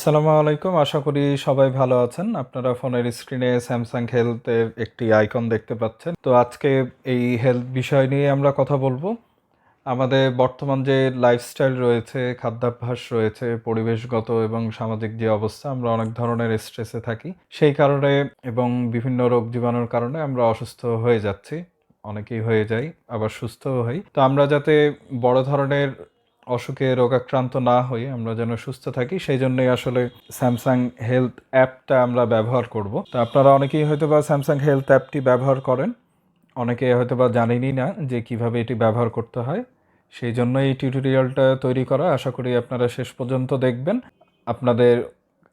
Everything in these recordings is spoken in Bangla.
আসসালামু আলাইকুম। আশা করি সবাই ভালো আছেন। আপনারা ফোনের স্ক্রিনে স্যামসাং হেলথের একটি আইকন দেখতে পাচ্ছেন। তো আজকে এই হেলথ বিষয় নিয়ে আমরা কথা বলবো। আমাদের বর্তমান যে লাইফস্টাইল রয়েছে, খাদ্যাভ্যাস রয়েছে, পরিবেশগত এবং সামাজিক যে অবস্থা, আমরা অনেক ধরনের স্ট্রেসে থাকি। সেই কারণে এবং বিভিন্ন রোগ জীবাণুর কারণে আমরা অসুস্থ হয়ে যাচ্ছি। অনেকেই হয়ে যাই, আবার সুস্থও হই। তো আমরা যাতে বড় ধরনের অসুখে রোগাক্রান্ত না হই, আমরা যেন সুস্থ থাকি, সেই জন্যই আসলে স্যামসাং হেলথ অ্যাপটা আমরা ব্যবহার করব। তো আপনারা অনেকেই হয়তোবা স্যামসাং হেলথ অ্যাপটি ব্যবহার করেন, অনেকে হয়তোবা জানেনই না যে কিভাবে এটি ব্যবহার করতে হয়। সেই জন্য এই টিউটোরিয়ালটা তৈরি করা। আশা করি আপনারা শেষ পর্যন্ত দেখবেন। আপনাদের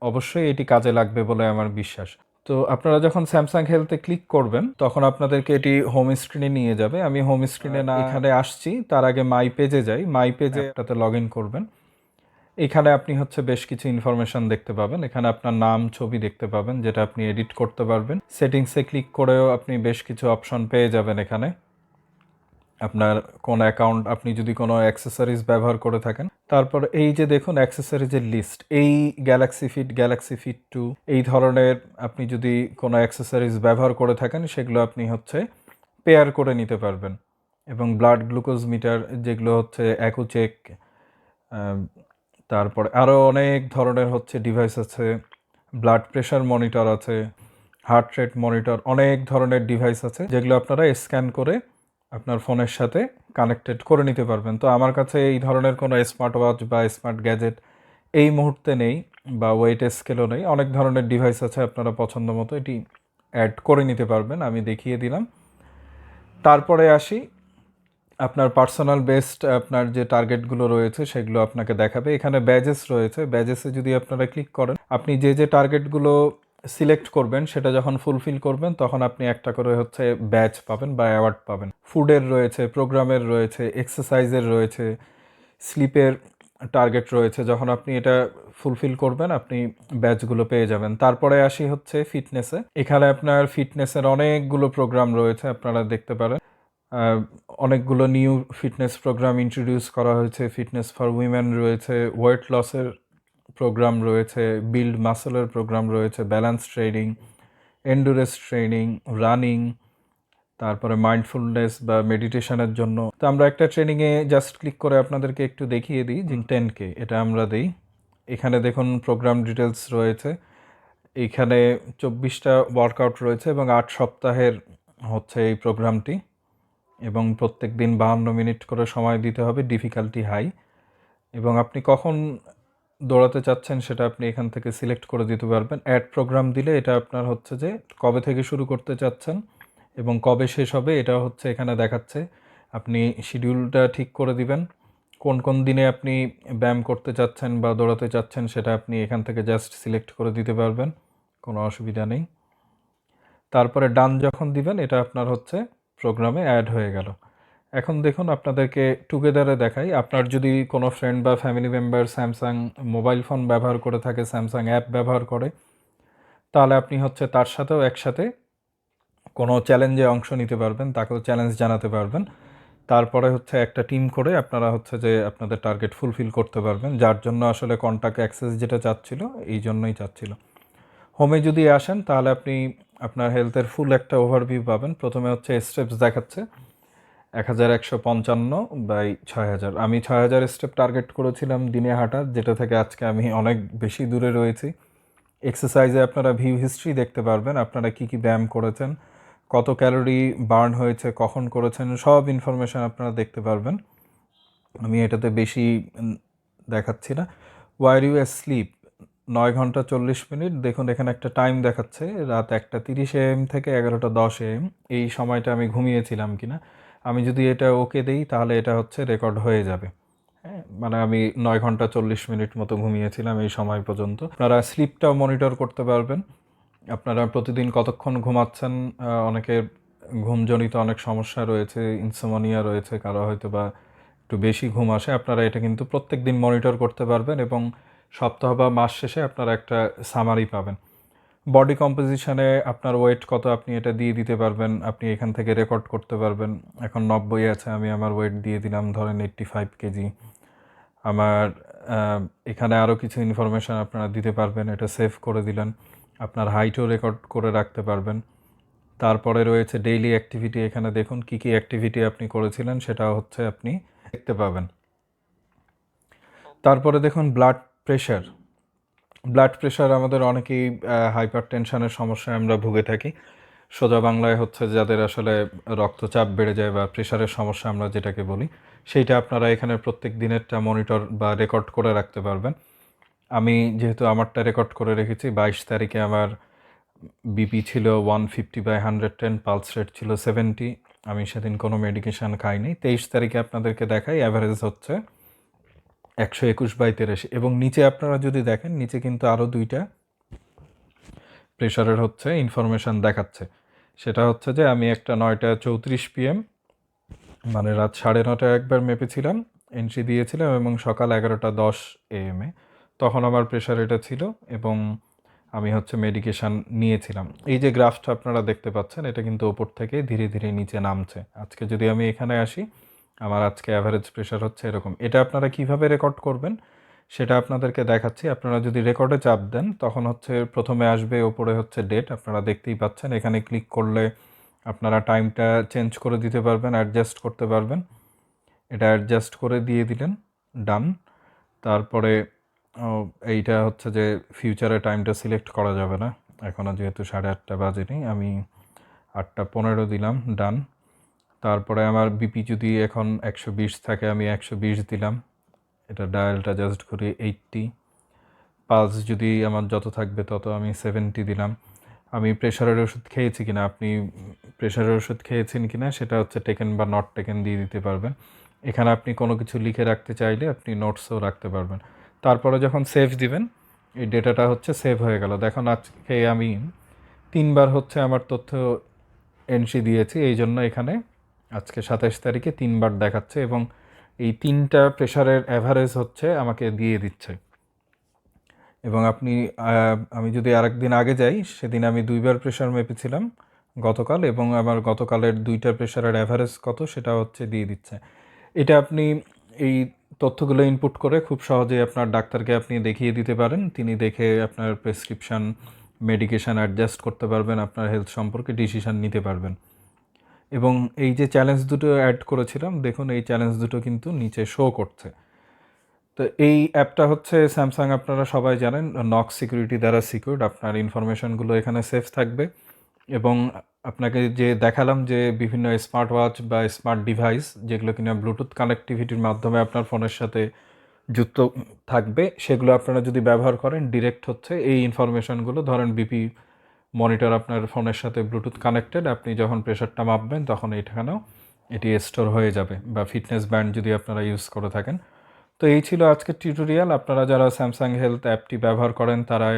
অবশ্যই এটি কাজে লাগবে বলে আমার বিশ্বাস। তো আপনারা যখন স্যামসাং হেলথে ক্লিক করবেন তখন আপনাদেরকে এটি হোম স্ক্রিনে নিয়ে যাবে। আমি হোম স্ক্রিনে না এখানে আসছি, তার আগে মাই পেজে যাই। মাই পেজে একটাতে লগ ইন করবেন। এখানে আপনি বেশ কিছু ইনফরমেশন দেখতে পাবেন। এখানে আপনার নাম, ছবি দেখতে পাবেন, যেটা আপনি এডিট করতে পারবেন। সেটিংসে ক্লিক করেও আপনি বেশ কিছু অপশন পেয়ে যাবেন। এখানে আপনার কোন অ্যাকাউন্ট, আপনি যদি কোনো অ্যাক্সেসরিজ ব্যবহার করে থাকেন, তারপর এই যে দেখুন অ্যাক্সেসরিজের লিস্ট, এই গ্যালাক্সি ফিট 2 এই ধরনের আপনি যদি কোনো অ্যাক্সেসরিজ ব্যবহার করে থাকেন, সেগুলো আপনি পেয়ার করে নিতে পারবেন। এবং ব্লাড গ্লুকোজ মিটার, যেগুলো অ্যাকুচেক, তারপর আরও অনেক ধরনের ডিভাইস আছে। ব্লাড প্রেশার মনিটর আছে, হার্ট রেট মনিটর, অনেক ধরনের ডিভাইস আছে যেগুলো আপনারা স্ক্যান করে আপনার ফোনের সাথে কানেক্টেড করে নিতে পারবেন। তো আমার কাছে এই ধরনের কোনো স্মার্ট ওয়াচ বা স্মার্ট গ্যাজেট এই মুহূর্তে নেই, বা ওয়েট স্কেলও নেই। অনেক ধরনের ডিভাইস আছে, আপনারা পছন্দ মতো এটি অ্যাড করে নিতে পারবেন। আমি দেখিয়ে দিলাম। তারপরে আসি, আপনার পার্সোনাল বেসড আপনার যে টার্গেটগুলো রয়েছে সেগুলো আপনাকে দেখাবে। এখানে ব্যাজেস রয়েছে। ব্যাজেসে যদি আপনারা ক্লিক করেন, আপনি যে যে টার্গেটগুলো সিলেক্ট করবেন সেটা যখন ফুলফিল করবেন তখন আপনি একটা করে ব্যাচ পাবেন বা অ্যাওয়ার্ড পাবেন। ফুডের রয়েছে, প্রোগ্রামের রয়েছে, এক্সারসাইজের রয়েছে, স্লিপের টার্গেট রয়েছে। যখন আপনি এটা ফুলফিল করবেন আপনি ব্যাচগুলো পেয়ে যাবেন। তারপরে আসি ফিটনেসে। এখানে আপনার ফিটনেসের অনেকগুলো প্রোগ্রাম রয়েছে, আপনারা দেখতে পারেন। অনেকগুলো নিউ ফিটনেস প্রোগ্রাম ইন্ট্রোডিউস করা হয়েছে। ফিটনেস ফর উইমেন রয়েছে, ওয়েট লসের প্রোগ্রাম রয়েছে, বিল্ড মাসলের প্রোগ্রাম রয়েছে, balance training, endurance training, running, তারপরে মাইন্ডফুলনেস বা মেডিটেশনের জন্য। তো আমরা একটা ট্রেনিংয়ে জাস্ট ক্লিক করে আপনাদেরকে একটু দেখিয়ে দিই যে 10K এটা আমরা দিই। এখানে দেখুন প্রোগ্রাম ডিটেলস রয়েছে। এইখানে 24টা ওয়ার্কআউট রয়েছে এবং 8 সপ্তাহের এই প্রোগ্রামটি, এবং প্রত্যেক দিন 52 মিনিট করে সময় দিতে হবে, ডিফিকাল্টি হাই। এবং আপনি কখন দৌড়াতে চাচ্ছেন সেটা আপনি এখান থেকে সিলেক্ট করে দিতে পারবেন। অ্যাড প্রোগ্রাম দিলে এটা আপনার যে কবে থেকে শুরু করতে চাচ্ছেন এবং কবে শেষ হবে এটা এখানে দেখাচ্ছে। আপনি শিডিউলটা ঠিক করে দিবেন, কোন কোন দিনে আপনি ব্যায়াম করতে চাচ্ছেন বা দৌড়াতে চাচ্ছেন সেটা আপনি এখান থেকে জাস্ট সিলেক্ট করে দিতে পারবেন, কোনো অসুবিধা নেই। তারপরে ডান যখন দিবেন এটা আপনার প্রোগ্রামে অ্যাড হয়ে গেল। এখন দেখুন আপনাদেরকে টুগেদারে দেখাই। আপনার যদি কোনো ফ্রেন্ড বা family member Samsung mobile phone ব্যবহার করে থাকে, স্যামসাং অ্যাপ ব্যবহার করে, তাহলে আপনি তার সাথেও একসাথে কোনো চ্যালেঞ্জে অংশ নিতে পারবেন, তাকেও চ্যালেঞ্জ জানাতে পারবেন। তারপরে একটা টিম করে আপনারা যে আপনাদের টার্গেট ফুলফিল করতে পারবেন, যার জন্য আসলে কন্ট্যাক্ট অ্যাক্সেস যেটা চাচ্ছিল এই জন্যই চাচ্ছিল। হোমে যদি আসেন তাহলে আপনি আপনার হেলথের ফুল একটা ওভারভিউ পাবেন। প্রথমে স্টেপস দেখাচ্ছে 1155/6000। আমি 6000 স্টেপ টার্গেট করেছিলাম দিনে হাঁটার, যেটা থেকে আজকে আমি অনেক বেশি দূরে রয়েছি। এক্সারসাইজে আপনারা ভিউ হিস্ট্রি দেখতে পারবেন, আপনারা কি কি ব্যায়াম করেছেন, কত ক্যালোরি বার্ন হয়েছে, কখন করেছেন, সব ইনফরমেশান আপনারা দেখতে পারবেন। আমি এটাতে বেশি দেখাচ্ছি না। ওয়ার ইউ স্লিপ 9 ঘন্টা 40 মিনিট। দেখুন এখানে একটা টাইম দেখাচ্ছে, রাত 1:30 AM থেকে 11:10 AM। এই সময়টা আমি ঘুমিয়েছিলাম কিনা। আমি যদি এটা ওকে দিই তাহলে এটা রেকর্ড হয়ে যাবে। হ্যাঁ, মানে আমি 9 ঘন্টা 40 মিনিট মতো ঘুমিয়েছিলাম এই সময় পর্যন্ত। আপনারা স্লিপটাও মনিটর করতে পারবেন, আপনারা প্রতিদিন কতক্ষণ ঘুমাচ্ছেন। অনেকের ঘুমজনিত অনেক সমস্যা রয়েছে, ইনসোমনিয়া রয়েছে, কারো হয়তো বা একটু বেশি ঘুম আসে। আপনারা এটা কিন্তু প্রত্যেক দিন মনিটর করতে পারবেন এবং সপ্তাহ বা মাস শেষে আপনারা একটা সামারি পাবেন। বডি কম্পোজিশনে আপনার ওয়েট কত আপনি এটা দিয়ে দিতে পারবেন, আপনি এখান থেকে রেকর্ড করতে পারবেন। এখন 90 আছে, আমি আমার ওয়েট দিয়ে দিলাম ধরেন 85 কেজি। আমার এখানে আরও কিছু ইনফরমেশান আপনারা দিতে পারবেন, এটা সেভ করে দিলেন। আপনার হাইটও রেকর্ড করে রাখতে পারবেন। তারপরে রয়েছে ডেইলি অ্যাক্টিভিটি, এখানে দেখুন কী কী অ্যাক্টিভিটি আপনি করেছিলেন সেটা হচ্ছে আপনি দেখতে পাবেন। তারপরে দেখুন ব্লাড প্রেশার আমাদের অনেকেই হাইপার টেনশনের সমস্যায় আমরা ভুগে থাকি। সোজা বাংলায় হচ্ছে যাদের আসলে রক্তচাপ বেড়ে যায় বা প্রেশারের সমস্যা আমরা যেটাকে বলি, সেইটা আপনারা এখানে প্রত্যেক দিনেরটা মনিটর বা রেকর্ড করে রাখতে পারবেন। আমি যেহেতু আমারটা রেকর্ড করে রেখেছি, 22 তারিখে আমার বিপি ছিল 150/110, পালস রেট ছিল 70। আমি সেদিন কোনো মেডিকেশান খাইনি। 23 তারিখে আপনাদেরকে দেখাই অ্যাভারেজ হচ্ছে 121/83, এবং নিচে আপনারা যদি দেখেন নিচে কিন্তু আরও 2টা প্রেশারের হচ্ছে ইনফরমেশান দেখাচ্ছে। সেটা হচ্ছে যে আমি একটা 9:34 PM মানে রাত 9:30 একবার মেপেছিলাম, এন্ট্রি দিয়েছিলাম, এবং সকাল 11:10 AM তখন আমার প্রেশার এটা ছিল, এবং আমি হচ্ছে মেডিকেশান নিয়েছিলাম। এই যে গ্রাফটা আপনারা দেখতে পাচ্ছেন এটা কিন্তু ওপর থেকে ধীরে ধীরে নিচে নামছে। আজকে যদি আমি এখানে আসি, আমার আজকে অ্যাভারেজ প্রেশার হচ্ছে এরকম। এটা আপনারা কিভাবে রেকর্ড করবেন সেটা আপনাদেরকে দেখাচ্ছি। আপনারা যদি রেকর্ডে চাপ দেন তখন হচ্ছে প্রথমে আসবে ওপরে হচ্ছে ডেট, আপনারা দেখতেই পাচ্ছেন। এখানে ক্লিক করলে আপনারা টাইমটা চেঞ্জ করে দিতে পারবেন, অ্যাডজাস্ট করতে পারবেন। এটা অ্যাডজাস্ট করে দিয়ে দিলেন, ডান। তারপরে এইটা হচ্ছে যে ফিউচারে টাইমটা সিলেক্ট করা যাবে না, এখনও যেহেতু 8:30 বাজেনি, আমি 8:15 দিলাম, ডান। তারপরে আমার বিপি যদি এখন 120 থাকে আমি 120 দিলাম, এটা ডায়ালটা জাস্ট করি 80। পালস যদি আমার যত থাকবে তত আমি 70 দিলাম। আমি প্রেশারের ওষুধ খেয়েছি কিনা, আপনি প্রেশারের ওষুধ খেয়েছেন কিনা সেটা হচ্ছে টেকেন বা নট টেকেন দিয়ে দিতে পারবেন। এখানে আপনি কোনো কিছু লিখে রাখতে চাইলে আপনি নোটসও রাখতে পারবেন। তারপরে যখন সেভ দিবেন এই ডেটাটা হচ্ছে সেভ হয়ে গেল। দেখুন আজকে আমি 3বার হচ্ছে আমার তথ্য এন্ট্রি দিয়েছি, এই জন্য এখানে আজকে 27 তারিখে 3বার দেখাচ্ছে, এবং এই 3টা প্রেশারের অ্যাভারেজ হচ্ছে আমাকে দিয়ে দিচ্ছে। এবং আমি যদি আরেকদিন আগে যাই, সেদিন আমি 2বার প্রেশার মেপেছিলাম গতকাল, এবং আমার গতকালের 2টা প্রেশারের অ্যাভারেজ কত সেটা হচ্ছে দিয়ে দিচ্ছে। এটা আপনি এই তথ্যগুলো ইনপুট করে খুব সহজেই আপনার ডাক্তারকে আপনি দেখিয়ে দিতে পারেন। তিনি দেখে আপনার প্রেসক্রিপশান মেডিকেশান অ্যাডজাস্ট করতে পারবেন, আপনার হেলথ সম্পর্কে ডিসিশান নিতে পারবেন। এবং এই যে চ্যালেঞ্জ দুটো অ্যাড করেছিলাম, দেখুন এই চ্যালেঞ্জ দুটো কিন্তু নিচে শো করছে। তো এই অ্যাপটা হচ্ছে স্যামসাং, আপনারা সবাই জানেন, নক সিকিউরিটি দ্বারা সিকিউরড। আপনার ইনফরমেশনগুলো এখানে সেফ থাকবে, এবং আপনাকে যে দেখালাম যে বিভিন্ন স্মার্ট ওয়াচ বা স্মার্ট ডিভাইস যেগুলো কিনা ব্লুটুথ কানেক্টিভিটির মাধ্যমে আপনার ফোনের সাথে যুক্ত থাকবে, সেগুলো আপনারা যদি ব্যবহার করেন ডিরেক্ট হচ্ছে এই ইনফরমেশনগুলো, ধরেন বিপি মনিটর আপনার ফোনের সাথে ব্লুটুথ কানেক্টেড, আপনি যখন প্রেশারটা মাপবেন তখন এইখানেও এটি স্টোর হয়ে যাবে, বা ফিটনেস ব্যান্ড যদি আপনারা ইউজ করে থাকেন। তো এই ছিল আজকের টিউটোরিয়াল। আপনারা যারা স্যামসাং হেলথ অ্যাপটি ব্যবহার করেন তারা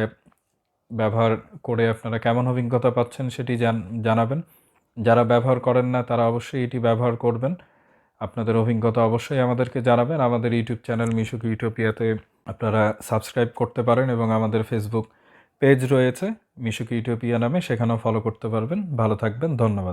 ব্যবহার করে আপনারা কেমন অভিজ্ঞতা পাচ্ছেন সেটি জানাবেন। যারা ব্যবহার করেন না তারা অবশ্যই এটি ব্যবহার করবেন। আপনাদের অভিজ্ঞতা অবশ্যই আমাদেরকে জানাবেন। আমাদের ইউটিউব চ্যানেল মিশুক ইউটোপিয়াতে আপনারা সাবস্ক্রাইব করতে পারেন, এবং আমাদের ফেসবুক পেজ রয়েছে মিশুক ইউটোপিয়া নামে, সেখানেও ফলো করতে পারবেন। ভালো থাকবেন, ধন্যবাদ।